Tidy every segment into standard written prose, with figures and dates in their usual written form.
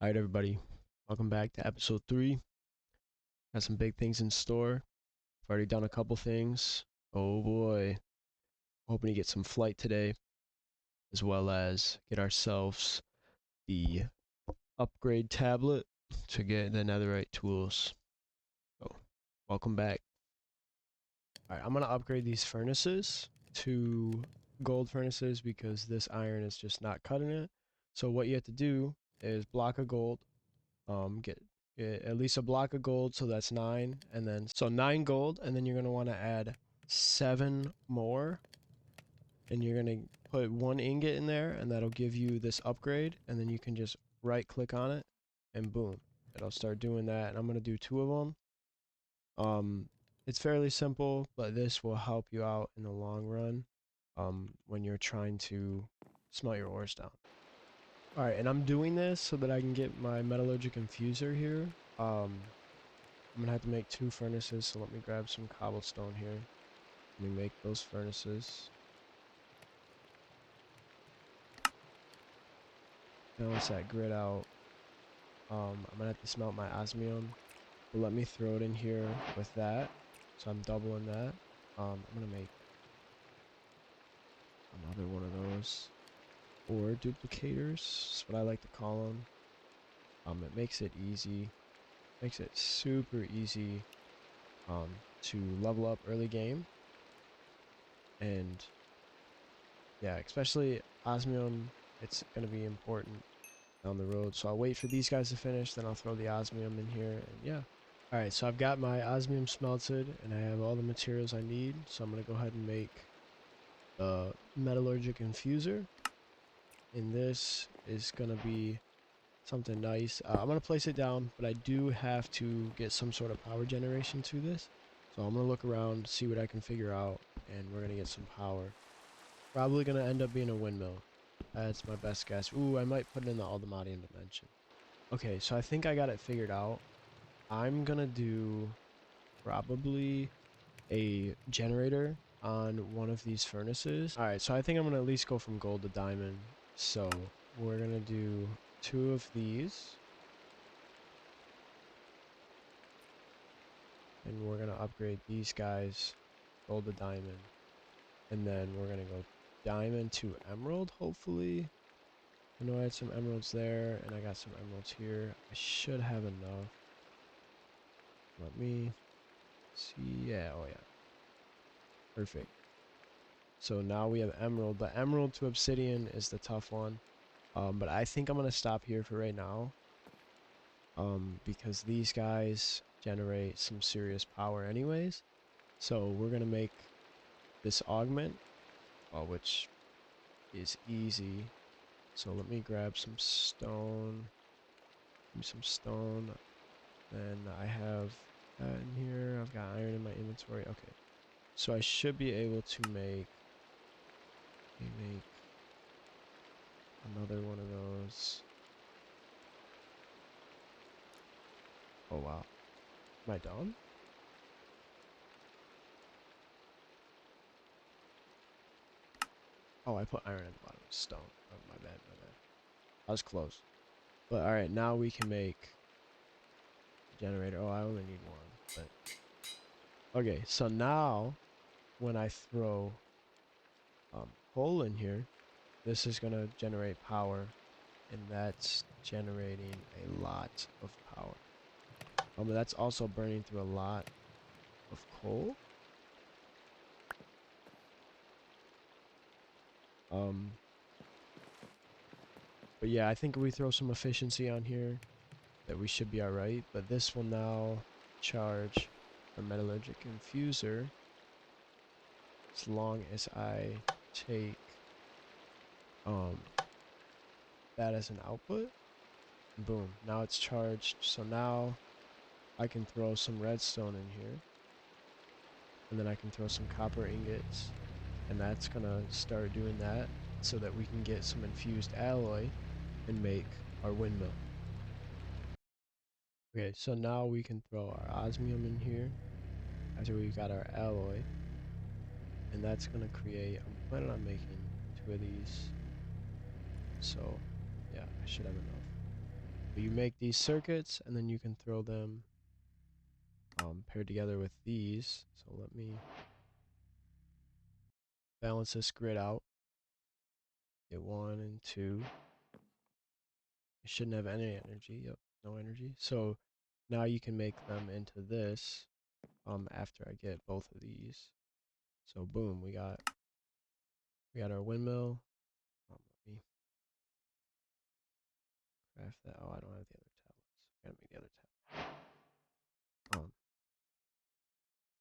Alright, everybody, welcome back to episode 3. Got some big things in store. I've already done a couple things. Oh boy, hoping to get some flight today, as well as get ourselves the upgrade tablet to get the netherite tools. So, welcome back. Alright, I'm gonna upgrade these furnaces to gold furnaces because this iron is just not cutting it. So what you have to do is block of gold, get at least a block of gold, so that's 9, and then so 9 gold, and then you're going to want to add 7 more, and you're going to put 1 ingot in there, and that'll give you this upgrade, and then you can just right click on it and boom, it'll start doing that. And I'm going to do 2 of them. It's fairly simple, but this will help you out in the long run when you're trying to smelt your ores down. Alright, and I'm doing this so that I can get my metallurgic infuser here. I'm gonna have to make 2 furnaces, so let me grab some cobblestone here. Let me make those furnaces. Balance that grid out. I'm gonna have to smelt my osmium, but let me throw it in here with that, so I'm doubling that. I'm gonna make another one of those ore duplicators. That's what I like to call them. It makes it easy, makes it super easy to level up early game, and yeah, especially osmium, it's going to be important down the road. So I'll wait for these guys to finish, then I'll throw the osmium in here, and yeah. Alright, so I've got my osmium smelted, and I have all the materials I need, so I'm going to go ahead and make the metallurgic infuser, and this is going to be something nice. I'm going to place it down, but I do have to get some sort of power generation to this, so I'm going to look around, see what I can figure out, and we're going to get some power. Probably going to end up being a windmill. That's my best guess. Ooh, I might put it in the Aldemadian dimension. Okay, so I think I got it figured out. I'm going to do probably a generator on one of these furnaces. Alright, so I think I'm going to at least go from gold to diamond. So we're going to do 2 of these. And we're going to upgrade these guys gold to diamond. And then we're going to go diamond to emerald, hopefully. I know I had some emeralds there, and I got some emeralds here. I should have enough. Let me see. Yeah, oh yeah. Perfect. So now we have emerald. The emerald to obsidian is the tough one. But I think I'm going to stop here for right now. Because these guys generate some serious power anyways. So we're going to make this augment, which is easy. So let me grab some stone. Give me some stone. Then I have that in here. I've got iron in my inventory. Okay. So I should be able to make another one of those. Oh wow. Am I done? Oh, I put iron at the bottom of stone. Oh, my bad, my bad. I was close. But alright, now we can make a generator. Oh, I only need one. But okay, so now when I throw coal in here, this is gonna generate power, and that's generating a lot of power. But that's also burning through a lot of coal. But yeah, I think if we throw some efficiency on here, that we should be alright. But this will now charge our metallurgic infuser as long as I take that as an output. Boom, now it's charged. So now I can throw some redstone in here, and then I can throw some copper ingots, and that's gonna start doing that so that we can get some infused alloy and make our windmill. Okay, so now we can throw our osmium in here after we've got our alloy, and that's gonna create, I'm planning on making 2 of these, so yeah, I should have enough. So you make these circuits, and then you can throw them paired together with these. So let me balance this grid out. Get 1 and 2. It shouldn't have any energy. Yep, no energy. So now you can make them into this after I get both of these. So boom, we got our windmill. Let me craft that. Oh, I don't have the other tablets. Gotta make the other tablet.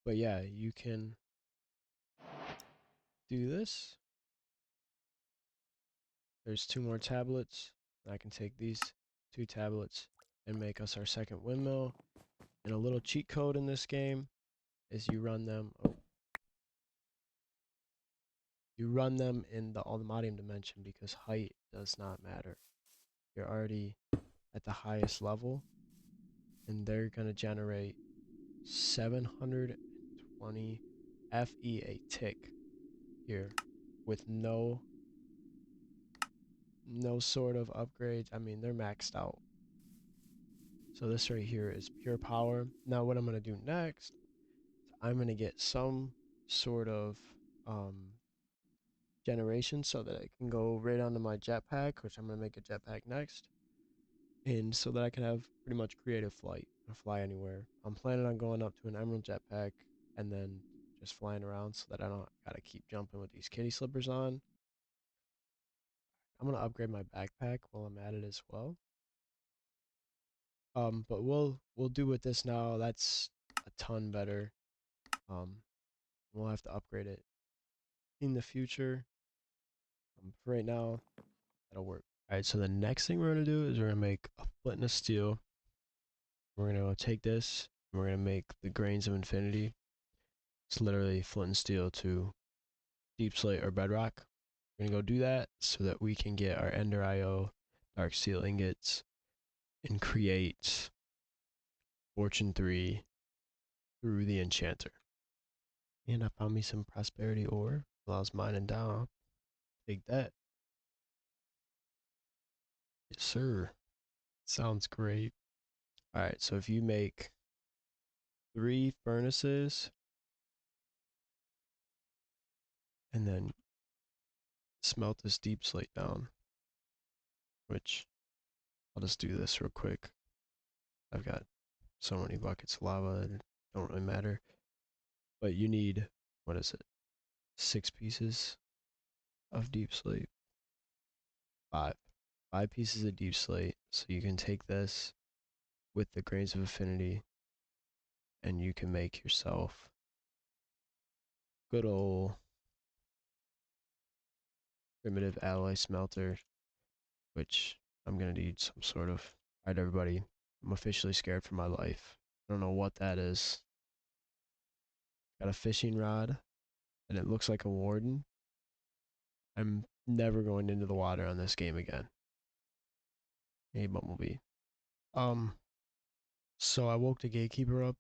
But yeah, you can do this. There's 2 more tablets. I can take these 2 tablets and make us our second windmill. And a little cheat code in this game is you run them. Oh, you run them in the Ultimatium dimension because height does not matter. You're already at the highest level, and they're gonna generate 720 FE a tick here with no sort of upgrades. I mean, they're maxed out. So this right here is pure power. Now what I'm gonna do next, I'm gonna get some sort of generation so that I can go right onto my jetpack, which I'm gonna make a jetpack next, and so that I can have pretty much creative flight or fly anywhere. I'm planning on going up to an emerald jetpack and then just flying around so that I don't gotta keep jumping with these kitty slippers on. I'm gonna upgrade my backpack while I'm at it as well. But we'll do with this now. That's a ton better. We'll have to upgrade it in the future. For right now, that'll work. All right. So the next thing we're gonna do is we're gonna make a flint and a steel. We're gonna take this. And we're gonna make the grains of infinity. It's literally flint and steel to deep slate or bedrock. We're gonna go do that so that we can get our Ender IO dark steel ingots and create Fortune 3 through the enchanter. And I found me some prosperity ore while I was mining down. Take that. Yes, sir. Sounds great. Alright, so if you make 3 furnaces and then smelt this deep slate down, which I'll just do this real quick. I've got so many buckets of lava, it don't really matter. But you need, what is it? 6 pieces of deep slate. 5. 5 pieces of deep slate. So you can take this with the grains of affinity and you can make yourself good old primitive alloy smelter, which I'm gonna need some sort of. Alright, everybody, I'm officially scared for my life. I don't know what that is. Got a fishing rod, and it looks like a warden. I'm never going into the water on this game again. Hey, Bumblebee. So I woke the gatekeeper up.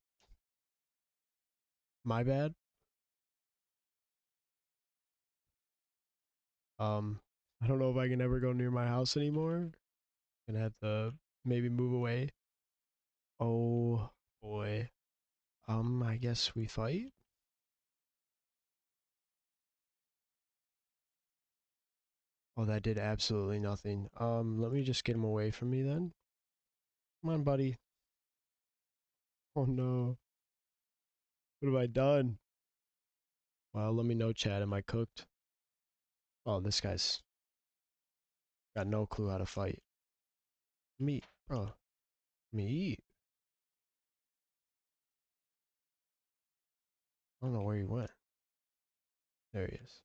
My bad. I don't know if I can ever go near my house anymore. Gonna have to maybe move away. Oh boy. I guess we fight. Oh, that did absolutely nothing. Let me just get him away from me then. Come on, buddy. Oh no. What have I done? Well, let me know, Chad. Am I cooked? Oh, this guy's got no clue how to fight. Me, bro. Me. I don't know where he went. There he is.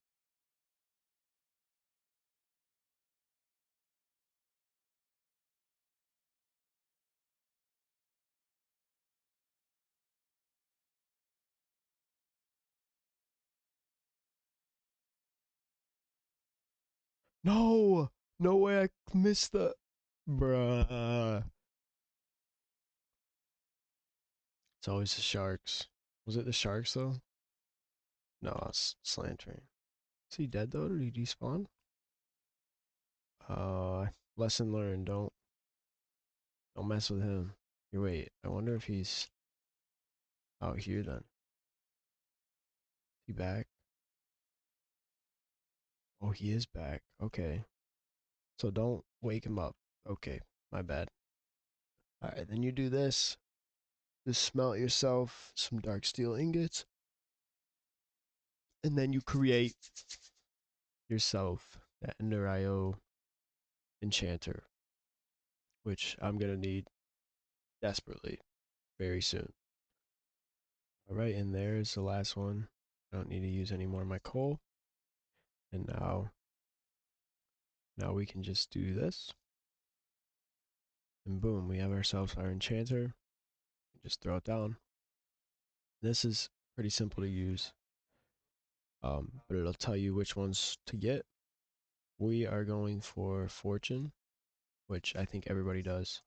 No! No way I missed the... Bruh. It's always the sharks. Was it the sharks, though? No, it's slantering. Is he dead, though? Did he despawn? Lesson learned. Don't Don't mess with him. Here, wait. I wonder if he's out here then. Is he back? Oh, he is back. Okay. So don't wake him up. Okay, my bad. Alright, then you do this. Just smelt yourself some dark steel ingots. And then you create yourself the Ender IO enchanter, which I'm gonna need desperately very soon. Alright, and there's the last one. I don't need to use any more of my coal. And now we can just do this. And boom, we have ourselves our enchanter. Just throw it down. This is pretty simple to use. But it'll tell you which ones to get. We are going for fortune, which I think everybody does.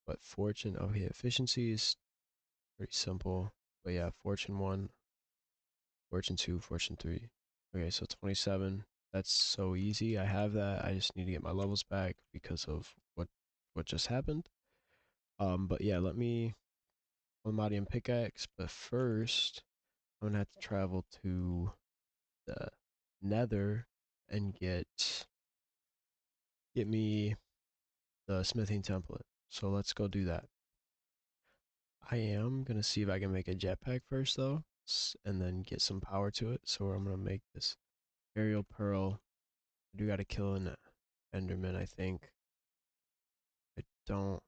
But fortune, okay, efficiency is pretty simple. But yeah, fortune 1, fortune 2, fortune 3. Okay, so 27. That's so easy. I have that. I just need to get my levels back because of what just happened. But yeah, let me Modium pickaxe. But first, I'm gonna have to travel to the Nether and get me the smithing template. So let's go do that. I am gonna see if I can make a jetpack first though, and then get some power to it. So I'm gonna make this aerial pearl. I do gotta kill an enderman, I think. I don't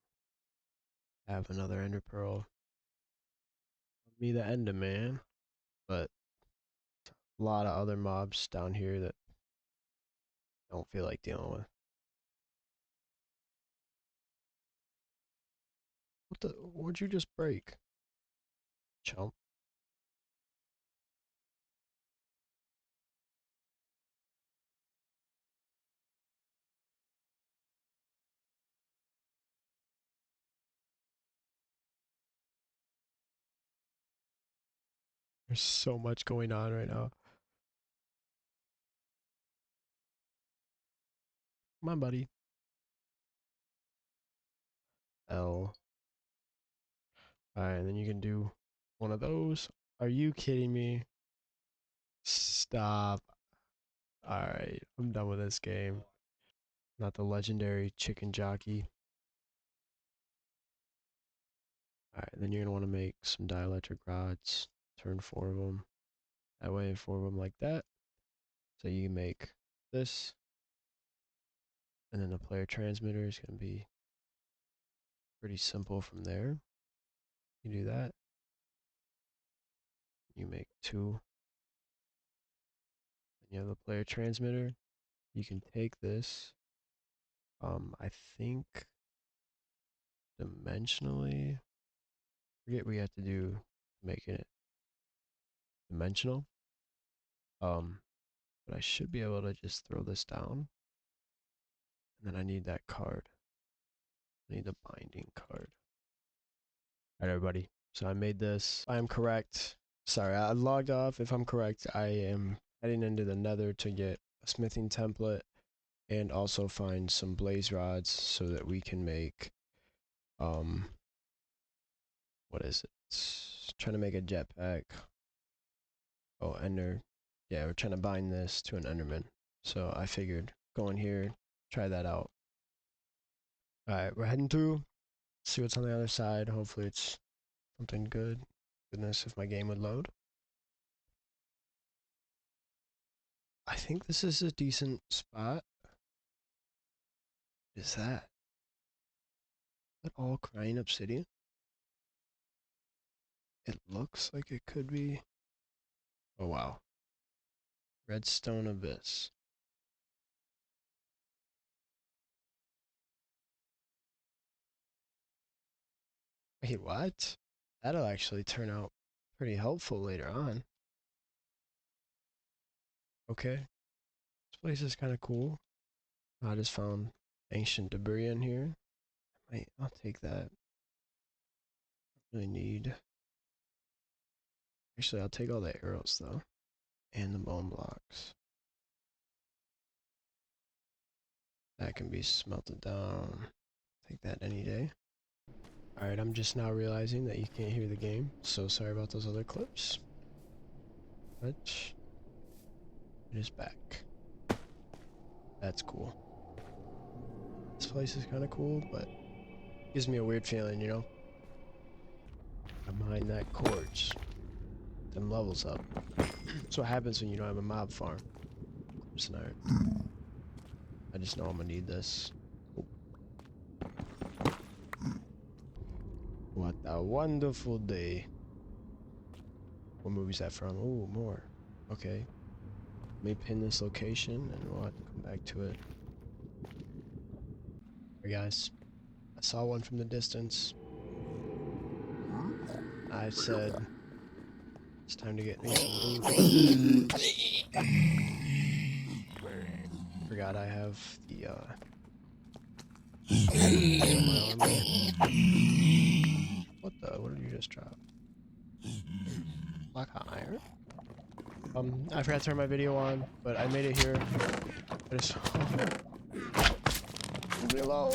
have another ender pearl. Me the enderman, but a lot of other mobs down here that I don't feel like dealing with. What the? What'd you just break? Chump. There's so much going on right now. Come on, buddy. L. Alright, and then you can do one of those. Are you kidding me? Stop. Alright, I'm done with this game. Not the legendary chicken jockey. Alright, then you're going to want to make some dielectric rods. Turn 4 of them. That way, 4 of them like that. So you can make this. And then the player transmitter is going to be pretty simple from there. You do that. You make 2. And you have the player transmitter. You can take this. I think dimensionally, forget what we have to do making it dimensional. But I should be able to just throw this down. And then I need that card. I need the binding card. Alright, everybody. So I made this. I am correct. Sorry, I logged off. If I'm correct, I am heading into the nether to get a smithing template and also find some blaze rods so that we can make, what is it? Trying to make a jetpack. Oh, ender. Yeah, we're trying to bind this to an enderman. So I figured go in here, try that out. Alright, we're heading through. See what's on the other side. Hopefully it's something good. Goodness, if my game would load. I think this is a decent spot. Is that all crying obsidian? It looks like it could be. Oh wow. Redstone abyss. Wait, what? That'll actually turn out pretty helpful later on. Okay. This place is kind of cool. I just found ancient debris in here. I'll take that. Really need. Actually, I'll take all the arrows though. And the bone blocks. That can be smelted down. Take that any day. Alright, I'm just now realizing that you can't hear the game, so sorry about those other clips. But it is back. That's cool. This place is kind of cool, but gives me a weird feeling, you know? I mine that quartz. Them levels up. That's what happens when you don't have a mob farm. Quartz and iron. I just know I'm gonna need this. Oh. What a wonderful day. What movie's that from? Oh, more. Okay. Let me pin this location and we'll have to come back to it. Hey guys. I saw one from the distance. I said, it's time to get me some loot. Forgot I have the, what the? What did you just drop? Black iron? I forgot to turn my video on, but I made it here. I just... Leave me alone!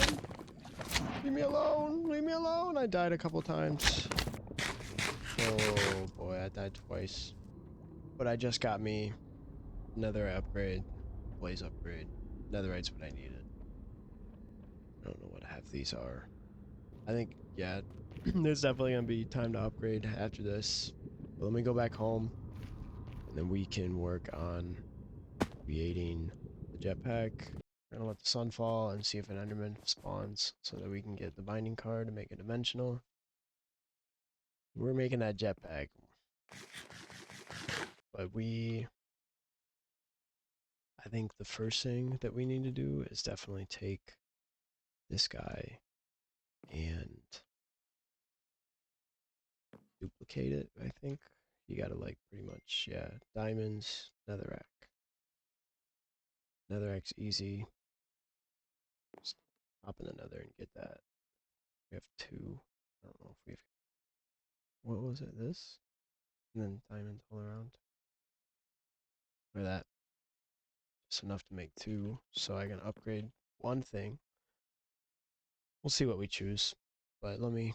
Leave me alone! Leave me alone! I died a couple times. Oh boy, I died twice. But I just got me another upgrade. Blaze upgrade. Netherite's what I needed. I don't know what half these are. I think, yeah, there's definitely gonna be time to upgrade after this. But let me go back home, and then we can work on creating the jetpack. We're gonna let the sun fall and see if an enderman spawns so that we can get the binding card and make it dimensional. We're making that jetpack. But I think the first thing that we need to do is definitely take this guy and duplicate it, I think. You gotta like pretty much, yeah, diamonds, netherrack. Netherrack's easy. Just hop in the nether and get that. We have two. I don't know if we've, what was it, this? And then diamonds all around. Or that. Just enough to make two, so I can upgrade one thing. We'll see what we choose. But let me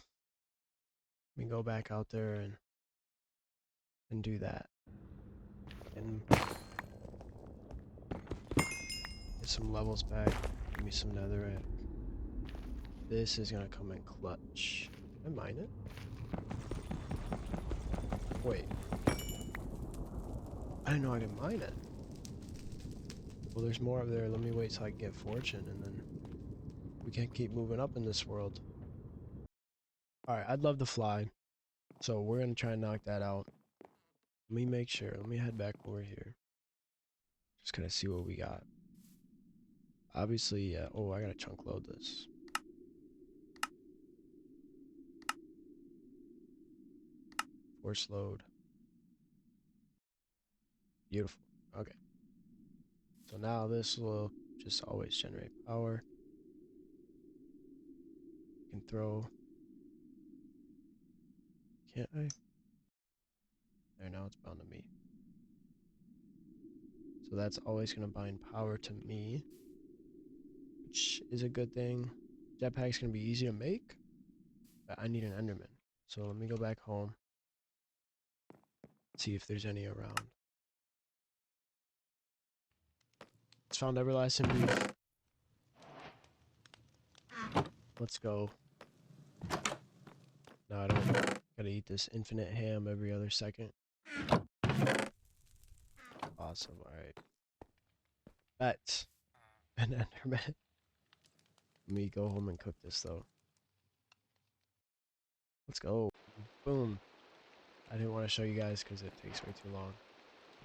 go back out there and do that. And get some levels back. Give me some netherrack. This is gonna come in clutch. Can I mine it? Wait. I didn't know I could mine it. Well, there's more up there. Let me wait till I get fortune, and then we can keep moving up in this world. Alright, I'd love to fly. So we're gonna try and knock that out. Let me make sure. Let me head back over here. Just kind of see what we got. Obviously, yeah. Oh, I gotta chunk load this. Force load. Beautiful. Okay. So now this will just always generate power. Can throw. Can't I? There, now it's bound to me. So that's always gonna bind power to me, which is a good thing. Jetpack's gonna be easy to make, but I need an enderman. So let me go back home. See if there's any around. It's found everlasting beef. Let's go. No, I don't gotta eat this infinite ham every other second. Awesome, alright. Bet. An enderman. Let me go home and cook this though. Let's go. Boom. I didn't want to show you guys because it takes way too long.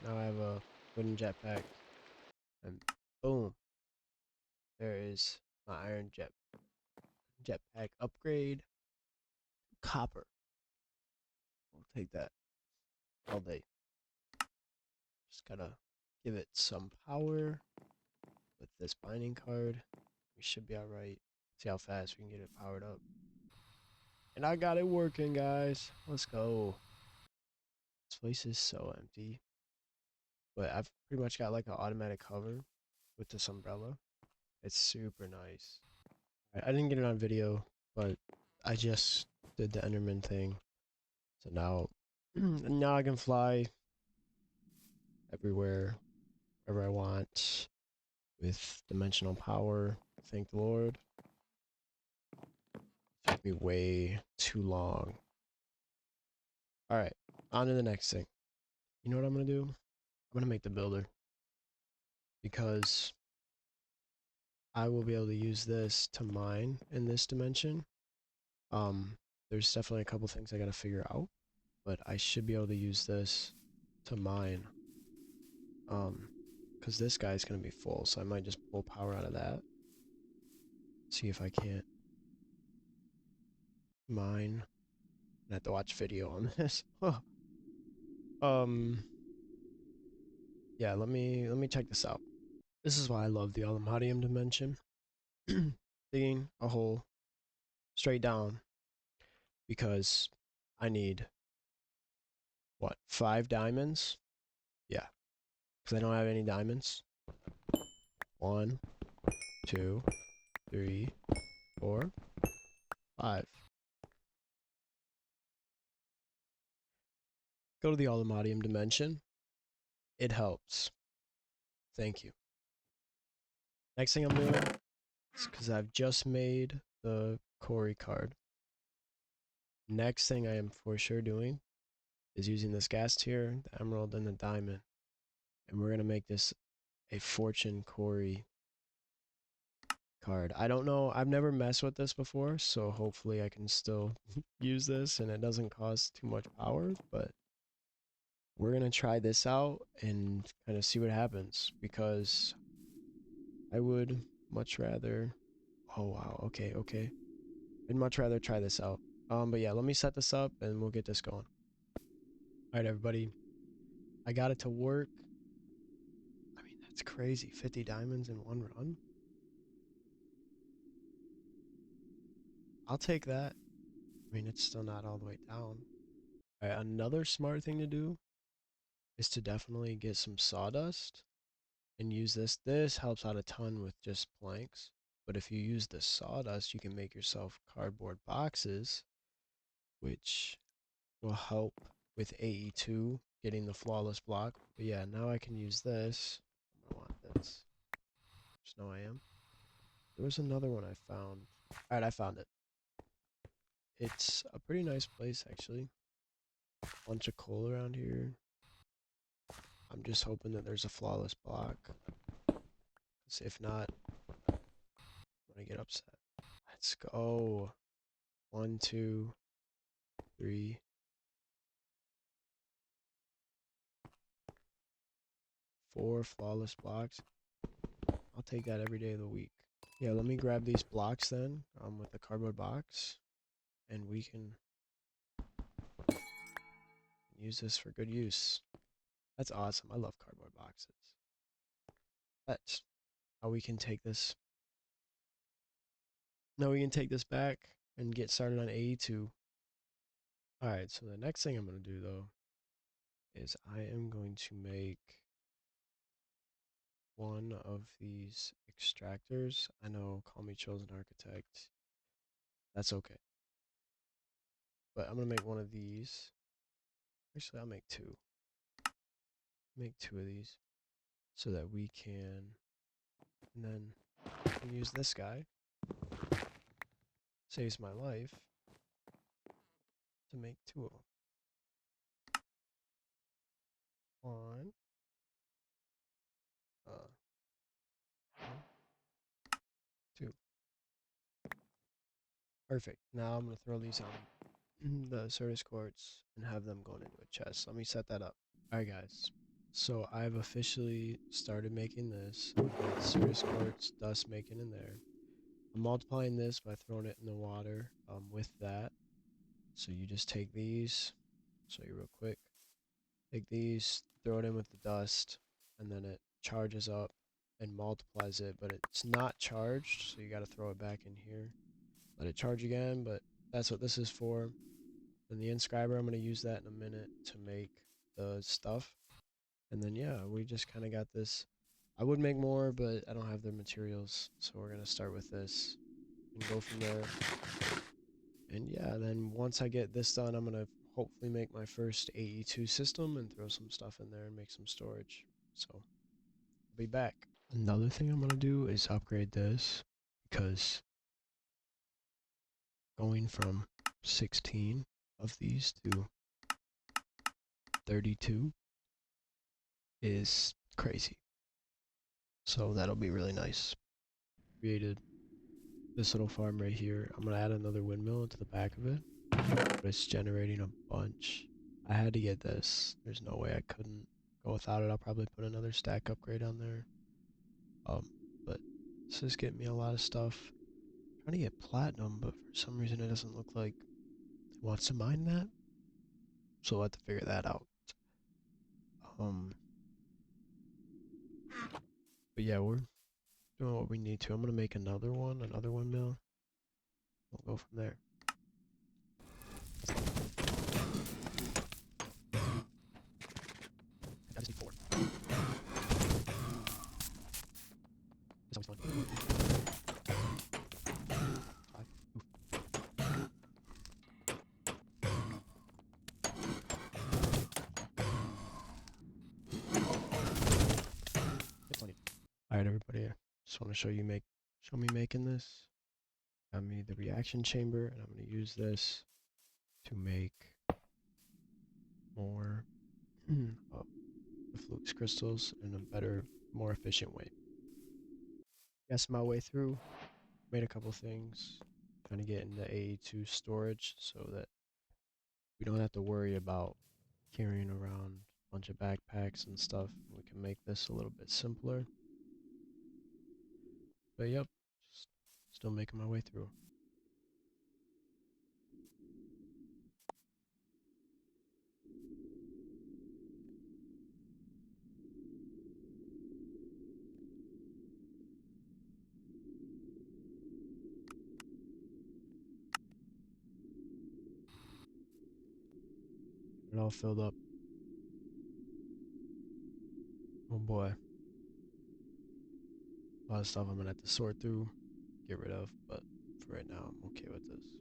Now I have a wooden jetpack. And boom. There is my iron jetpack upgrade. Copper. We'll take that all day. Just gotta give it some power with this binding card. We should be alright. See how fast we can get it powered up. And I got it working, guys. Let's go. This place is so empty. But I've pretty much got like an automatic cover with this umbrella. It's super nice. I didn't get it on video, but I just did the Enderman thing. So now, now I can fly everywhere, wherever I want with dimensional power. Thank the Lord. It took me way too long. Alright, on to the next thing. You know what I'm gonna do? I'm gonna make the builder. Because I will be able to use this to mine in this dimension. There's definitely a couple things I gotta figure out, but I should be able to use this to mine. Because this guy's gonna be full, so I might just pull power out of that. See if I can't mine. I have to watch video on this. Yeah, let me check this out. This is why I love the Aluminium dimension. Digging a hole straight down because I need what, 5 diamonds? Yeah, because I don't have any diamonds. 1, 2, 3, 4, 5. Go to the Aluminium dimension. It helps. Thank you. Next thing I'm doing is because I've just made the Corey card. Next thing I am for sure doing is using this gas tier, the emerald, and the diamond. And we're going to make this a Fortune Corey card. I don't know. I've never messed with this before, so hopefully I can still use this and it doesn't cost too much power, but we're going to try this out and kind of see what happens because I would much rather... Oh, wow. Okay, okay. I'd much rather try this out. But yeah, let me set this up and we'll get this going. Alright, everybody. I got it to work. I mean, that's crazy. 50 diamonds in one run. I'll take that. I mean, it's still not all the way down. Alright, another smart thing to do is to definitely get some sawdust and use this. This helps out a ton with just planks. But if you use the sawdust, you can make yourself cardboard boxes, which will help with AE2 getting the flawless block. But yeah, now I can use this. I want this. Just know I am. There was another one I found. Alright, I found it. It's a pretty nice place, actually. Bunch of coal around here. I'm just hoping that there's a flawless block. Because if not, I'm gonna get upset. Let's go. 1, 2, 3. 4 flawless blocks. I'll take that every day of the week. Yeah, let me grab these blocks then, with the cardboard box, and we can use this for good use. That's awesome. I love cardboard boxes. That's how we can take this. Now we can take this back and get started on AE2. Alright, so the next thing I'm going to do though is I am going to make one of these extractors. I know, call me chosen architect. That's okay. But I'm going to make one of these. Actually, I'll make 2. Make 2 of these so that we can, and then I can use this guy. Saves my life to make 2 of them. 1, 2. Perfect. Now I'm going to throw these on the Certus quartz and have them going into a chest. Let me set that up. Alright guys, so I've officially started making this. I've got Certus quartz dust making in there. I'm multiplying this by throwing it in the water with that. So you just take these, show you real quick. Take these, throw it in with the dust, and then it charges up and multiplies it, but it's not charged, so you gotta throw it back in here. Let it charge again, but that's what this is for. And the inscriber, I'm gonna use that in a minute to make the stuff. And then yeah, we just kinda got this. I would make more, but I don't have the materials, so we're gonna start with this and go from there. And yeah, then once I get this done, I'm gonna hopefully make my first AE2 system and throw some stuff in there and make some storage. So I'll be back. Another thing I'm gonna do is upgrade this because going from 16 of these to 32 is crazy. So that'll be really nice. Created this little farm right here. I'm gonna add another windmill into the back of it, but it's generating a bunch. I had to get this. There's no way I couldn't go without it. I'll probably put another stack upgrade on there. But this is getting me a lot of stuff. I'm trying to get platinum, but for some reason it doesn't look like it wants to mine that. So we'll have to figure that out. But yeah, we're doing what we need to. I'm gonna make another windmill. We'll go from there. I just need 4. There's always 1. 5. Oof. It's plenty. Alright everybody, I just want to show me making this. Got me the reaction chamber, and I'm gonna use this to make more of the flux crystals in a better, more efficient way. Guess my way through, made a couple things, trying to get into AE2 storage so that we don't have to worry about carrying around a bunch of backpacks and stuff. We can make this a little bit simpler. But yep, just still making my way through. It all filled up. Oh boy. A lot of stuff I'm gonna have to sort through, get rid of, but for right now, I'm okay with this.